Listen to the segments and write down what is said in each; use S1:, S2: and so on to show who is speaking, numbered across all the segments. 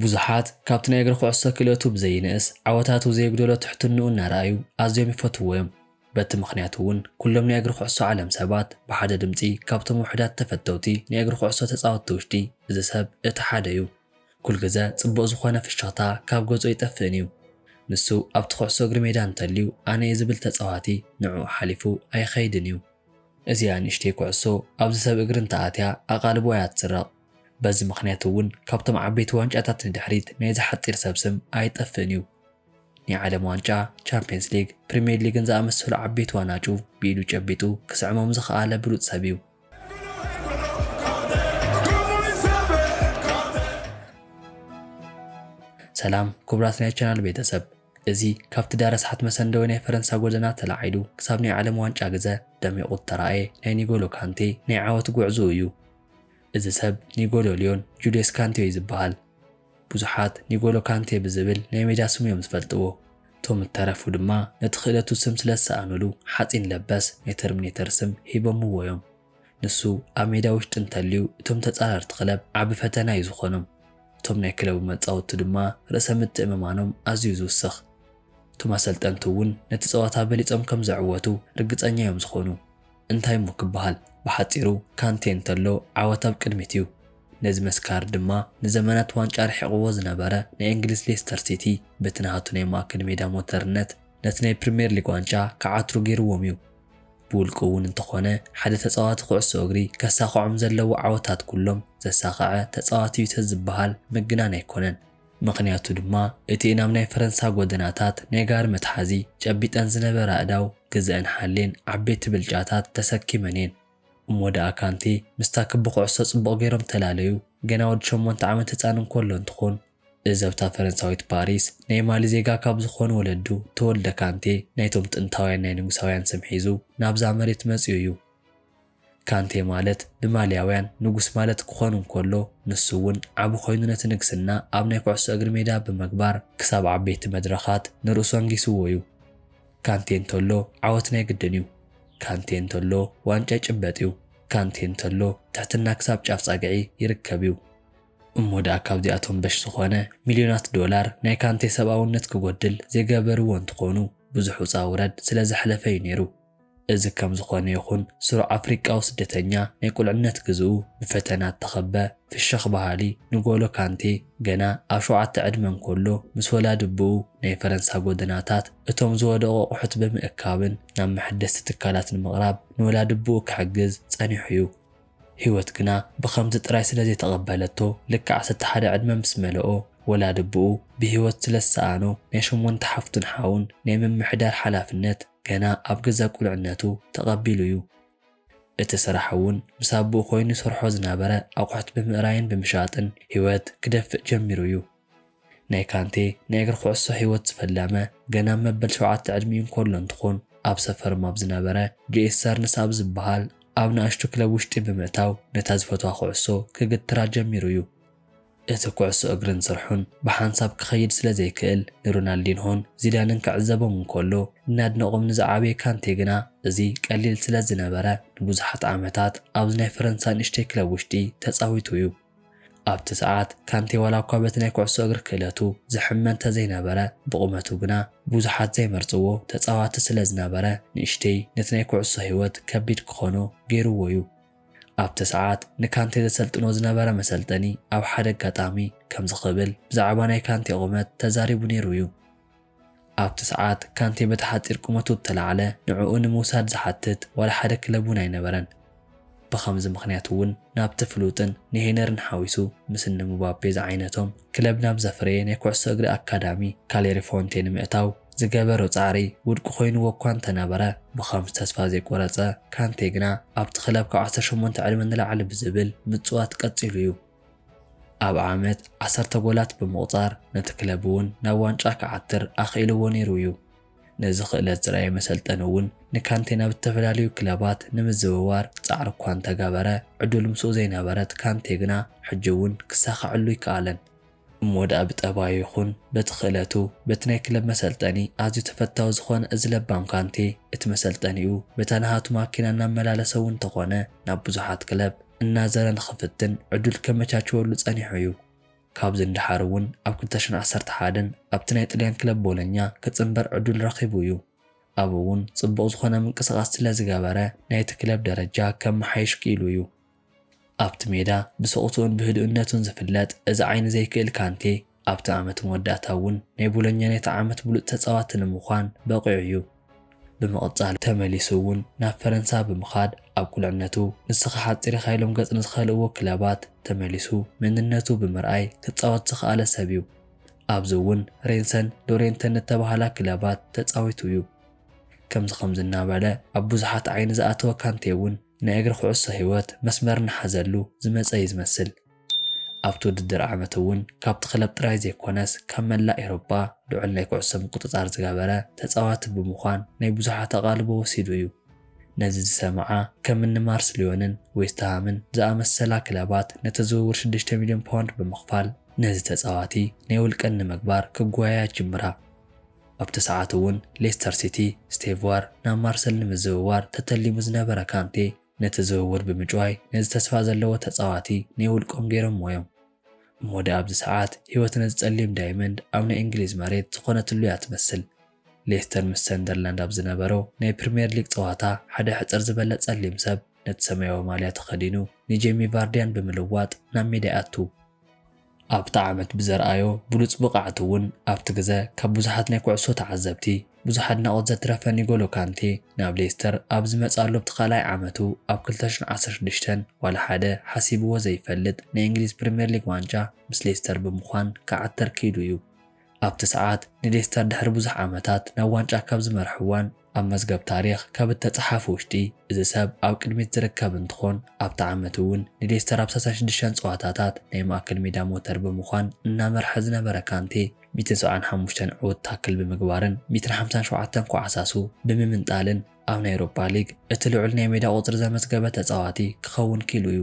S1: ብዙሓት ካብቲ ናይ እግሪ ኩዕሶ ክእለቱ ብዘይንእስ ዓወታቱ ዘይግደሎ ትሕትንኡ እናረኣዩ ኣዝዮም ይፈትውዎም። በቲ ምኽንያቱ እውን ኩሎም ናይ እግሪ ኩዕሶ ዓለም ሰባት ብሓደ ድምፂ ካብቶም ውሕዳት ተፈተውቲ ናይ እግሪ ኩዕሶ ተፃወትቲ ውሽጢ እዚ ሰብ እቲ ሓደ እዩ። ኩል ግዜ ጽቡቕ ዝኾነ ፍሽኽታ ካብ ገጹ ይጠፍእን እዩ። ንሱ ኣብቲ ኩዕሶ እግሪ ሜዳ እንተልዩ ኣነ ዝብል ተፃዋቲ ንዕኡ ሓሊፉ ኣይኸይድን እዩ። እዚኣ ንእሽተይ ኩዕሶ ኣብዚ ሰብ እግሪ እንተኣትያ ኣቓልቦ እያ ትስረቕ። በዚ ምኽንያት እውን ካብቶም ዓበይቲ ዋንጫታት ንድሕሪት ናይዚ ሓፂር ሰብ ስም ኣይጠፍእን እዩ። ናይ ዓለም ዋንጫ፣ ቻምፒየንስ ሊግ፣ ፕሪምየር ሊግን ዝኣመሰሉ ዓበይቲ ዋናጩ ብኢዱ ጨቢጡ ክስዕሞም ዝኸኣለ ብሉፅ ሰብ እዩ። ሰላም ክቡራት ናይ ቻናል ቤተሰብ፣ እዚ ካብቲ ዳረስሓት መሰንደዊ ናይ ፈረንሳ ጎደና ተላዒሉ ክሳብ ናይ ዓለም ዋንጫ ግዜ ደሚቑ ተራእየ ናይ ኒጎሎ ካንቴ ናይ ዓወት ጉዕዞ እዩ። እዚ ሰብ ኒጎሎ ሊዮን ጁልየስ ካንቴ ዝበሃል። ብዙሓት ኒጎሎ ካንቴ ብዝብል ናይ ሜዳ ስሙ እዮም ዝፈልጥዎ። እቶም እተረፉ ድማ ነቲ ክእለቱ ስም ስለ ዝሰኣንሉ ሓፂን ለበስ ናይ ተርሚኔተር ስም ሂቦምዎ እዮም። ንሱ ኣብ ሜዳ ውሽጢ እንተልዩ እቶም ተጻረርቲ ክለብ ዓቢ ፈተና እዩ ዝኾኖም። እቶም ናይ ክለቡ መጻወቲ ድማ ርእሰ ምትእምማኖም ኣዝዩ ዝውስኽ። እቶም ኣሰልጠንቲ እውን ነቲ ፀወታ በሊፆም ከም ዘዕወቱ ርግፀኛ እዮም ዝኾኑ። እንታይ እሞ ክበሃል ብሓፂሩ ካንቴ እንተሎ ዓወት ኣብ ቅድሚት እዩ። ነዚ መስካር ድማ ንዘመናት ዋንጫ ርሒቕዎ ዝነበረ ናይ እንግሊዝ ሌስተር ሲቲ በቲ ናሃቱ ናይ ማእከል ሜዳ ሞተርነት ነቲ ናይ ፕሪምየር ሊግ ዋንጫ ክዓትሩ ገይርዎም እዩ። ብውልቁ እውን እንተኾነ ሓደ ተፃዋቲ ኩዕሶ እግሪ ከሳኽዖም ዘለዎ ዓወታት ኩሎም ዘሳኽዐ ተፃዋቲ እዩ ተዝበሃል ምግናን ኣይኮነን። ምኽንያቱ ድማ እቲ ናብ ናይ ፈረንሳ ጎደናታት ናይ ጋሪ መትሓዚ ጨቢጠን ዝነበረ ኣእዳው ግዝአን ሓሌን ዓበይቲ ብልጫታት ተሰኪመን እየን። እሞ ደኣ ካንቴ ምስታ ክቢ ኩዕሶ ጽቡቕ ገይሮም ተላለዩ ገና ወዲ 8 ዓመት ህፃን እንከሎ እንትኾን እዘብታ ፈረንሳዊት ፓሪስ ናይ ማሊ ዜጋ ካብ ዝኾኑ ወለዱ ተወልደ ካንቴ ናይቶም ጥንታውያን ናይ ንጉሳውያን ስም ሒዙ ናብዛ መሬት መፅኡ እዩ። ካንቴ ማለት ብማልያውያን ንጉስ ማለት ክኾኑ እንከሎ ንሱ እውን ዓቢ ኮይኑ ነቲ ንግስና ኣብ ናይ ኩዕሶ እግሪ ሜዳ ብምግባር ክሳብ ዓበይቲ መድረኻት ንርእሱ አንጊስዎ እዩ። ካንቴ እንተሎ ዓወት ናይ ግድን እዩ። ካንቴ እንተሎ ዋንጫ ይጭበጥ እዩ። ካንቴ እንተሎ ትሕትና ክሳብ ጫፍ ጻግዒ ይርከብ እዩ። እሞ ደኣ ካብዚኣቶም በሽ ዝኾነ ሚልዮናት ዶላር ናይ ካንቴ ሰብኣውነት ክጎድል ዘይገበርዎ እንትኾኑ ብዙሕ ውፃ ውረድ ስለ ዘሕለፈ እዩ ነይሩ። እዚ ከም ዝኾነ ይኹን ስሩዕ ኣፍሪቃዊ ስደተኛ ናይ ቁልዕነት ግዝኡ ብፈተና ተኸበ ፍሽኽ ባህሊ ኒጎሎ ካንቴ ገና ኣብ 7 ዕድመ እንከሎ ምስ ወላዲ ብኡ ናይ ፈረንሳ ጎደናታት እቶም ዝወደቑ ኣቑሑት ብምእካብን ናብ መሐደስቲ ትካላት ንምቕራብ ንወላዲ ብኡ ክሕግዝ ጸኒሑ እዩ። ህይወት ግና ብኸምዚ ጥራይ ስለ ዘይተቐበለቶ ልክዕ 11 ዕድመ ምስ መለኦ ወላዲ ብኡ ብህይወት ስለ ዝሰኣኖ ናይ 8 ሓፍቱን ሓውን ናይ ምምሕዳር ሓላፍነት ገና ኣብ ገዛ ቁልዕነቱ ተቐቢሉ እዩ። እቲ ስራሕ እውን ምስ ኣቦኡ ኮይኑ ይሰርሖ ዝነበረ ኣቑሑት ብምእራይን ብምሻጥን ህይወት ክደፍእ ጀሚሩ እዩ። ናይ ካንቴ ናይ እግሪ ኩዕሶ ህይወት ዝፈለመ ገና መበል 7 ዕድሚኡ እንከሎ እንትኾን ኣብ ሰፈሮም ኣብ ዝነበረ ጂኤስአር ንሳብ ዝበሃል ኣብ ንኣሽቱ ክለብ ውሽጢ ብምእታው ነታ ዝፈትዋ ኩዕሶ ክግትራ ጀሚሩ እዩ። እቲ ኩዕሶ እግርን ስርሑን ብሓንሳብ ክኸይድ ስለ ዘይክእል ንሮናልዲንሆን ዚዳንን ክዕዘቦም እንከሎ እናድነቖም ንዝዓበየ ካንቴ ግና እዚ ቀሊል ስለ ዝነበረ ንብዙሓት ዓመታት ኣብዚ ናይ ፈረንሳ ንእሽተይ ክለብ ውሽጢ ተፃዊቱ እዩ። ኣብቲ ሰዓት ካንቴ ዋላ እኳ በቲ ናይ ኩዕሶ እግሪ ክእለቱ ዝሕመ እንተዘይነበረ ብቑመቱ ግና ብዙሓት ዘይመርፅዎ ተፃዋቲ ስለ ዝነበረ ንእሽተይ ነቲ ናይ ኩዕሶ ህይወት ከቢድ ክኾኖ ገይርዎ እዩ። ኣብቲ ሰዓት ንካንቴ ዘሰልጥኖ ዝነበረ መሰልጠኒ ኣብ ሓደ ኣጋጣሚ ከም ዝኽብል ብዛዕባ ናይ ካንቴ ቁመት ተዛሪቡ ነይሩ እዩ። ኣብቲ ሰዓት ካንቴ በቲ ሓፂር ቁመቱ ተላዕለ ንዕኡ ንምውሳድ ዝሓትት ዋላ ሓደ ክለብ እውን ኣይነበረን። ብኸምዚ ምኽንያት እውን ናብቲ ፍሉጥን ንሄነርን ሓዊሱ ምስ ንምባፔ ዝዓይነቶም ክለብ ናብ ዘፍረየ ናይ ኩዕሶ እግሪ ኣካዳሚ ካሌሪ ፎንቴ ንምእታው ዝገበሮ ጻዕሪ ውድቂ ኮይኑዎ እኳ እንተነበረ ብኸምዚ ተስፋ ዘይቆረፀ ካንቴ ግና ኣብቲ ክለብ ካብ 18 ዕድመ ንላዕሊ ብዝብል ምፅዋት ቀፂሉ እዩ። ኣብ ዓመት 10 ጎላት ብምቑፃር ነቲ ክለብ እውን ናብ ዋንጫ ክዓትር ኣኽኢልዎ ነይሩ እዩ። ነዚ ክእለት ዝረኣየ መሰልጠኒ እውን ንካንቴ ናብ ዝተፈላለዩ ክለባት ንምዝውዋር ጻዕሪ እኳ እንተገበረ ዕዱል ምስኡ ዘይነበረት ካንቴ ግና ሕጂ እውን ክሳኸዐሉ ይከኣለን። እሞ ደኣ ብጠባዩ ይኹን በቲ ክእለቱ በቲ ናይ ክለብ መሰልጠኒ ኣዝዩ ተፈታዊ ዝኾነ እዚ ለባም ካንቴ እቲ መሰልጠኒኡ በታ ናሃቱ ማኪና እናመላለሰ እውን እንተኾነ ናብ ብዙሓት ክለብ እናዘረ ንኽፍትን ዕዱል ከመቻችወሉ ጸኒሑ እዩ። ካብ ዝንድሓር እውን ኣብ 2011 ኣብቲ ናይ ጣልያን ክለብ ቦሎኛ ክጽንበር ዕዱል ረኺቡ እዩ። ኣብ እውን ጽቡቕ ዝኾነ ምንቅስቓስ ስለ ዝገበረ ናይቲ ክለብ ደረጃ ከም መሓይሽ ክኢሉ እዩ። ኣብቲ ሜዳ ብስቕቱን ብህድእነቱን ዝፍለጥ እዚ ዓይኒ ዘይክእል ካንቴ ኣብቲ ዓመት መወዳእታ እውን ናይ ቦሎኛ ናይቲ ዓመት ብሉጥ ተጻዋቲ ንምዃን በቂዑ እዩ። ብምቕጻል ተመሊሱ እውን ናብ ፈረንሳ ብምኻድ ኣብ ቁልዕነቱ ንስኻ ሓፂር ኢኻ ኢሎም ገጽ ንዝኸልእዎ ክለባት ተመሊሱ መንነቱ ብምርኣይ ክጻወት ዝኸኣለ ሰብ እዩ። ኣብዚ እውን ሬንሰን ሎሬንተን ዝተባህላ ክለባት ተጻዊቱ እዩ። ከምዚ እናበለ ኣብ ብዙሓት ዓይኒ ዝኣተወ ካንቴ እውን ናይ እግሪ ኩዕሶ ህይወት መስመር እናሓዘሉ ዝመፀ እዩ ዝመስል። ኣብቲ ውድድር ዓመት እውን ካብቲ ክለብ ጥራይ ዘይኮነስ ካብ መላእ ኤውሮጳ ልዑል ናይ ኩዕሶ ምቁፅፃር ዝገበረ ተፃዋቲ ብምዃን ናይ ብዙሓት ኣቓልቦ ወሲዱ እዩ። ነዚ ዝሰምዓ ከምኒ ማርስሊዮንን ዌስትሃምን ዝኣመሰላ ክለባት ነቲ ዝውውር 6 ሚልዮን ፓውንድ ብምኽፋል ነዚ ተፃዋቲ ናይ ውልቀን ንምግባር ክጓያ ጅምራ። ኣብቲ ሰዓት እውን ሌስተር ሲቲ ስቴቭ ዋር ናብ ማርሰል ንምዝውዋር ተተሊሙ ዝነበረ ካንቴ ነቲ ዝውውር ብምጭዋይ ነዚ ተስፋ ዘለዎ ተፃዋቲ ናይ ውልቆም ገይሮም ሞዮም። እሞዳ ኣብዚ ሰዓት ህይወት ነዚ ጸሊም ዳይመንድ ኣብ ናይ እንግሊዝ መሬት ዝኾነትሉ እያ ትመስል። ሌስተር ምስ ሰንደርላንድ ኣብ ዝነበረው ናይ ፕሪምየር ሊግ ፀዋታ ሓደ ሕፅር ዝበለ ጸሊም ሰብ ነቲ ሰማያዊ ማልያ ተኸዲኑ ንጄሚ ቫርዲያን ብምልዋጥ ናብ ሜዳ ይኣቱ። ኣብቲ ዓመት ብዘርኣዮ ብሉፅ ብቕዓት እውን ኣብቲ ግዜ ካብ ብዙሓት ናይ ኩዕሶ ተዓዘብቲ ብዙሕ ኣድናቖት ዘትረፈ ኒጎሎ ካንቴ ናብ ሌስተር ኣብ ዝመጻሉ ኣብቲ ካልኣይ ዓመቱ ኣብ 2016 ዋላ ሓደ ሓሲብዎ ዘይፈልጥ ናይ እንግሊዝ ፕሪምየር ሊግ ዋንጫ ምስ ሌስተር ብምዃን ክዓተር ከይዱ እዩ። ኣብቲ ሰዓት ንሌስተር ድሕሪ ብዙሕ ዓመታት ናብ ዋንጫ ካብ ዝመርሕዋን ኣብ መዝገብ ታሪኽ ካብ እተፀሓፉ ውሽጢ እዚ ሰብ ኣብ ቅድሚት ዝርከብ እንትኾን ኣብቲ ዓመት እውን ንሌስተር ኣብ 36 ፀዋታታት ናይ ማእከል ሜዳ ሞተር ብምዃን እናመርሐ ዝነበረ ካንቴ 175 ዕውት ታክል ብምግባርን 157 ኳዕሳሱ ብምምንጣልን ኣብ ናይ ኤውሮፓ ሊግ እቲ ልዑል ናይ ሜዳ ቁፅሪ ዘመዝገበ ተፃዋቲ ክኸውን ኪሉ እዩ።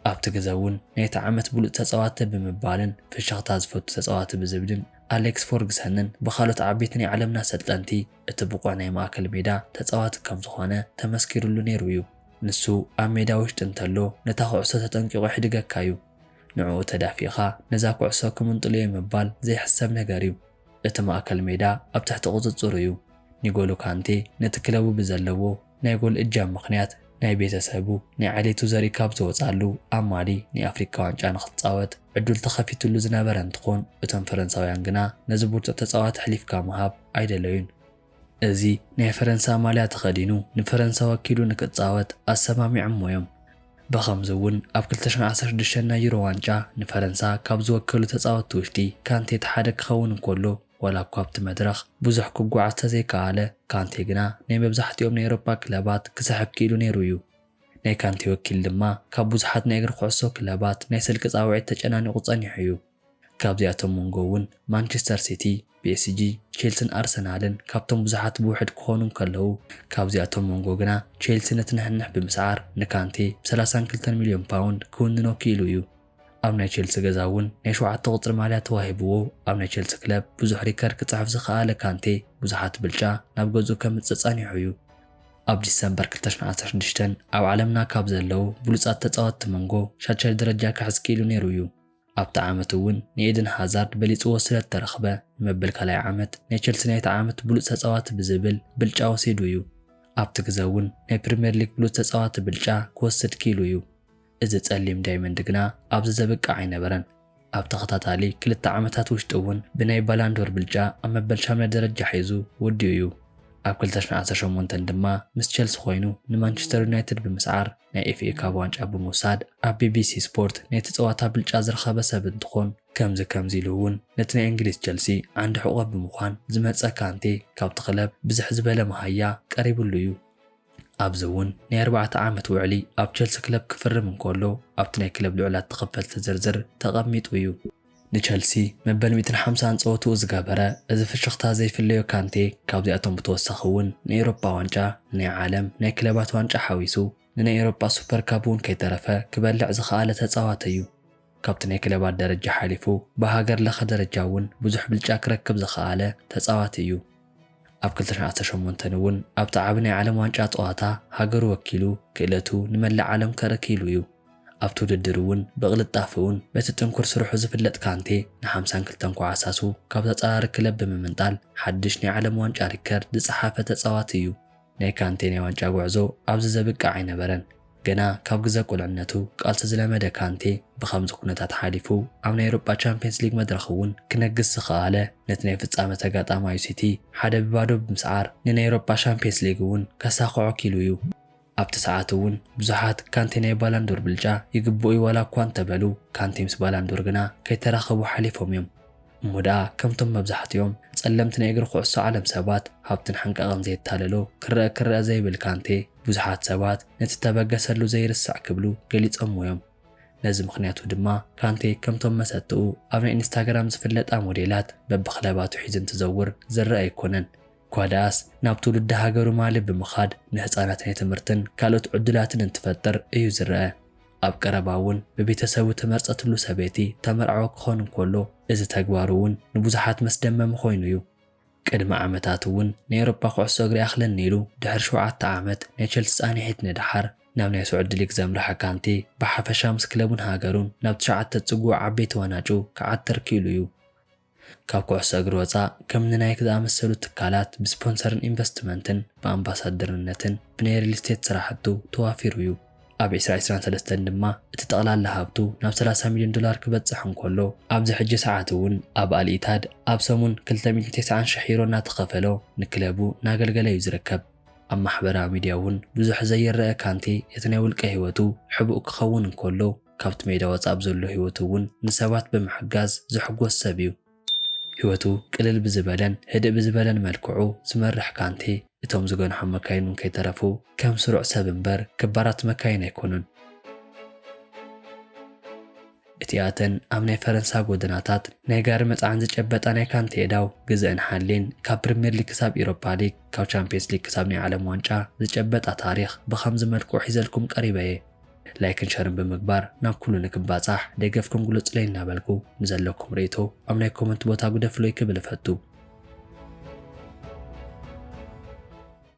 S1: ኣብቲ ግዜ እውን ናይቲ ዓመት ብሉፅ ተፃዋቲ ብምባልን ፍሽኽታ ዝፈቱ ተፃዋቲ ብዝብልን ኣሌክስ ፎርግሰንን ብኻልኦት ዓበይቲ ናይ ዓለምና ሰልጠንቲ እቲ ብቑዕ ናይ ማእከል ሜዳ ተፃዋቲ ከም ዝኾነ ተመስኪሩሉ ነይሩ እዩ። ንሱ ኣብ ሜዳ ውሽጢ እንተሎ ነታ ኩዕሶ ተጠንቂቑ ይሕድገካ እዩ። ንዕኡ ተዳፊእኻ ነዛ ኩዕሶ ክምንጥሉ ምባል ዘይሕሰብ ነገር እዩ። እቲ ማእከል ሜዳ ኣብ ትሕቲ ቁፅፅር እዩ። ኒጎሎ ካንቴ ነቲ ክለቡ ብዘለዎ ናይ ጎል እጃም ምኽንያት ናይ ቤተሰቡ ናይ ዓሌቱ ዘርኢ ካብ ዝወፃሉ ኣብ ማሊ ናይ ኣፍሪካ ዋንጫ ንኽትፃወት ዕዱል ተኸፊቱሉ ዝነበረ እንትኾን እቶም ፈረንሳውያን ግና ነዚ ብርቱዕ ተፃዋቲ ሕሊፍካ ምሃብ ኣይደለዩን። እዚ ናይ ፈረንሳ ማልያ ተኸዲኑ ንፈረንሳ ወኪሉ ንክፃወት ኣሰማሚዖም ሞዮም። ብኸምዚ እውን ኣብ 2016 ናይ ዩሮ ዋንጫ ንፈረንሳ ካብ ዝወከሉ ተፃወቲ ውሽጢ ካንቴ ሓደ ክኸውን እንከሎ ዋላ እኳ ኣብቲ መድረኽ ብዙሕ ክጓዓዝ ተዘይከኣለ ካንቴ ግና ናይ መብዛሕትኦም ናይ ኤውሮፓ ክለባት ክስሕብ ክኢሉ ነይሩ እዩ። ናይ ካንቴ ወኪል ድማ ካብ ብዙሓት ናይ እግሪ ኩዕሶ ክለባት ናይ ስልቂ ፃውዒት ተጨናኒቑ ፀኒሑ እዩ። ካብዚኣቶም መንጎ እውን ማንቸስተር ሲቲ፣ ፒኤስጂ፣ ቼልሲን ኣርሰናልን ካብቶም ብዙሓት ብውሕድ ክኾኑ ከለዉ ካብዚኣቶም መንጎ ግና ቼልሲ ነቲ ንሕንሕ ብምስዓር ንካንቴ ብ32 ሚልዮን ፓውንድ ክውንኖ ኪኢሉ እዩ። ኣብ ናይ ቼልሲ ገዛ እውን ናይ 7 ቁፅሪ ማልያ ተዋሂብዎ ኣብ ናይ ቼልሲ ክለብ ብዙሕ ሪከርድ ክፅሕፍ ዝኸኣለ ካንቴ ብዙሓት ብልጫ ናብ ገጹ ከምፅእ ፀኒሑ እዩ። ኣብ ዲሰምበር 2016 ኣብ ዓለምና ካብ ዘለዉ ብሉፃት ተፃወትቲ መንጎ ሻድሻይ ደረጃ ክሕዝ ኪኢሉ ነይሩ እዩ። ኣብቲ ዓመት እውን ንኤድን ሃዛርድ በሊፅዎ ስለ ተረኽበ ንመበል ካልኣይ ዓመት ናይ ቼልሲ ናይቲ ዓመት ብሉፅ ተፃዋቲ ብዝብል ብልጫ ወሲዱ እዩ። ኣብቲ ግዜ እውን ናይ ፕሪምየር ሊግ ብሉፅ ተፃዋቲ ብልጫ ክወስድ ኪኢሉ እዩ። እዚ ጸሊም ዳይመንድ ግና ኣብዚ ዘብቅዕ ኣይነበረን። ኣብ ተኸታታሊ 2 ዓመታት ውሽጢ እውን ብናይ ባላንዶር ብልጫ ኣብ መበል 8 ደረጃ ሒዙ ወዲኡ እዩ። ኣብ 2018 ድማ ምስ ቼልሲ ኮይኑ ንማንቸስተር ዩናይትድ ብምስዓር ናይ ኤፍኤ ካብ ዋንጫ ብምውሳድ ኣብ ቢቢሲ ስፖርት ናይቲ ፀዋታ ብልጫ ዝረኸበ ሰብ እንትኾን ከምዚ ኢሉ እውን ነቲ ናይ እንግሊዝ ቼልሲ ዓንዲ ሕቖ ብምዃን ዝመፀ ካንቴ ካብቲ ክለብ ብዝሕ ዝበለ መሃያ ቀሪቡሉ እዩ። ኣብዚ እውን ናይ 4 ዓመት ውዕሊ ኣብ ቼልሲ ክለብ ክፍርም እንከሎ ኣብቲ ናይ ክለብ ልዑላት ተኸፈልቲ ዝርዝር ተቐሚጡ እዩ። ንቼልሲ መበል 150 ፀወትኡ ዝገበረ እዚ ፍሽኽታ ዘይፍለዮ ካንቴ ካብዚኣቶም ብተወሳኺ እውን ንኤውሮፓ ዋንጫ፣ ናይ ዓለም ናይ ክለባት ዋንጫ ሓዊሱ ንናይ ኤውሮፓ ሱፐር ካፕ እውን ከይተረፈ ክበልዕ ዝኸኣለ ተፃዋቲ እዩ። ካብቲ ናይ ክለባት ደረጃ ሓሊፉ ብሃገር ለኸ ደረጃ እውን ብዙሕ ብልጫ ክረክብ ዝኸኣለ ተፃዋቲ እዩ። ኣብ 2018 እውን ኣብቲ ዓቢ ናይ ዓለም ዋንጫ ፀዋታ ሃገሩ ወኪሉ ክእለቱ ንመላእ ዓለም ከርኢ ኪኢሉ እዩ። ኣብ ትውድድር እውን ብቕልጣፍ እውን በቲ ጥንኩር ስርሑ ዝፍለጥ ካንቴ ን52 ኳዓሳሱ ካብ ተጻራሪ ክለብ ብምምንጣል ሓድሽ ናይ ዓለም ዋንጫ ሪከርድ ዝጸሓፈ ተጻዋቲ እዩ። ናይ ካንቴ ናይ ዋንጫ ጉዕዞ ኣብዚ ዘብቅዕ ኣይነበረን። ገና ካብ ግዜ ቁልዕነቱ ቃልሲ ዝለመደ ካንቴ ብኸምዚ ኩነታት ሓሊፉ ኣብ ናይ ኤውሮጳ ቻምፒየንስ ሊግ መድረኽ እውን ክነግስ ዝኸኣለ ነቲ ናይ ፍጻመ ተጋጣማዩ ሲቲ 1-0 ብምስዓር ንናይ ኤውሮጳ ቻምፒየንስ ሊግ እውን ከሳኽዖ ኪሉ እዩ። ኣብቲ ሰዓት እውን ብዙሓት ካንቴ ናይ ባላንዶር ብልጫ ይግብኡ ዋላ እኳ እንተበሉ ካንቴ ምስ ባላንዶር ግና ከይተራኸቡ ሓሊፎም እዮም እሞ ደኣ ከምቶም መብዛሕትኦም ጸለምቲ ናይ እግሪ ኩዕሶ ዓለም ሰባት ሃብትን ሓንቃቕን ዘይተታለሎ ክረአ ዘይብል ካንቴ ብዙሓት ሰባት ነቲ ተበገሰሉ ዘይርስዕ ክብሉ ገሊፆም እዮም። ነዚ ምኽንያቱ ድማ ካንቴ ከምቶም መሰጥኡ ኣብ ናይ ኢንስታግራም ዝፍለጣ ሞዴላት በብክለባቱ ሒዙ እንትዘውር ዝረአ ኣይኮነን። ኳዳስ ናብ ትውልዲ ሃገሩ ማሊ ብምኻድ ንህፃናት ናይ ትምህርትን ካልኦት ዕድላትን እንትፈጥር እዩ ዝረአ። ኣብ ቀረባ እውን ብቤተሰቡ ተመርፀትሉ ሰበይቲ ተመርዓዎ ክኾን እንከሎ እዚ ተግባሩ እውን ንብዙሓት መስደመሚ ኮይኑ እዩ። ቅድሚ ዓመታት እውን ናይ ኤውሮጳ ኩዕሶ እግሪ ኣኽለኒ ኢሉ ድሕሪ 7 ዓመት ናይ ቸልሲ ጻኒሒት ንድሓር ናብ ናይ ስዑድ ሊግ ዘምርሐ ካንቴ ብሓፈሻ ምስ ክለቡን ሃገሩን ናብ 9 ጽጉዕ ዓበይቲ ዋናጩ ክዓትር ኪኢሉ እዩ። ካብ ኩዕሶ እግሪ ወፃእ ከምኒ ናይክ ዝኣመሰሉ ትካላት ብስፖንሰርን ኢንቨስትመንትን ብኣምባሳደርነትን ብናይ ሪል ስቴት ስራሕቱ ተዋፊሩ እዩ። ኣብ 2023 ድማ እቲ ጠቕላላ ሃብቱ ናብ $30 ሚልዮን ክበጽሕ እንከሎ ኣብዚ ሕጂ ሰዓት እውን ኣብ ኣልኢታድ ኣብ ሰሙን 290,000 ዩሮ እናተኸፈሎ ንክለቡ እናገልገለ እዩ ዝርከብ። ኣብ ማሕበራዊ ሚድያ እውን ብዙሕ ዘይረአ ካንቴ እቲ ናይ ውልቀ ህይወቱ ሕቡእ ክኸውን እንከሎ ካብቲ ሜዳ ወፃእ ብዘሎ ህይወቱ እውን ንሰባት ብምሕጋዝ ዝሕጎስ ሰብ እዩ። ህይወቱ ቅልል ብዝበለን ህድእ ብዝበለን መልክዑ ዝመርሕ ካንቴ እቶም ዝገንሑ መካይን ከይተረፉ ከም ስሩዕ ሰብ እምበር ክባራት መካይን ኣይኮኑን። እቲኣተን ኣብ ናይ ፈረንሳ ጎደናታት ናይ ጋሪ መጽዓን ዝጨበጣ ናይ ካንቴ ዕዳው ግዝእን ሓሌን ካብ ፕሪምየር ሊግ ክሳብ ኤውሮፓ ሊግ ካብ ቻምፒየንስ ሊግ ክሳብ ናይ ዓለም ዋንጫ ዝጨበጣ ታሪኽ ብኸምዚ መልክዑ ሒዘልኩም ቀሪበየ። ላይክን ሸርን ብምግባር ናብ ኩሉ ንክባጻሕ ደገፍኩም ግለጹለይ እናበልኩ ንዘለኩም ርእይቶ ኣብ ናይ ኮመንት ቦታ ጉደፍሎይ ክብል ፈቱ።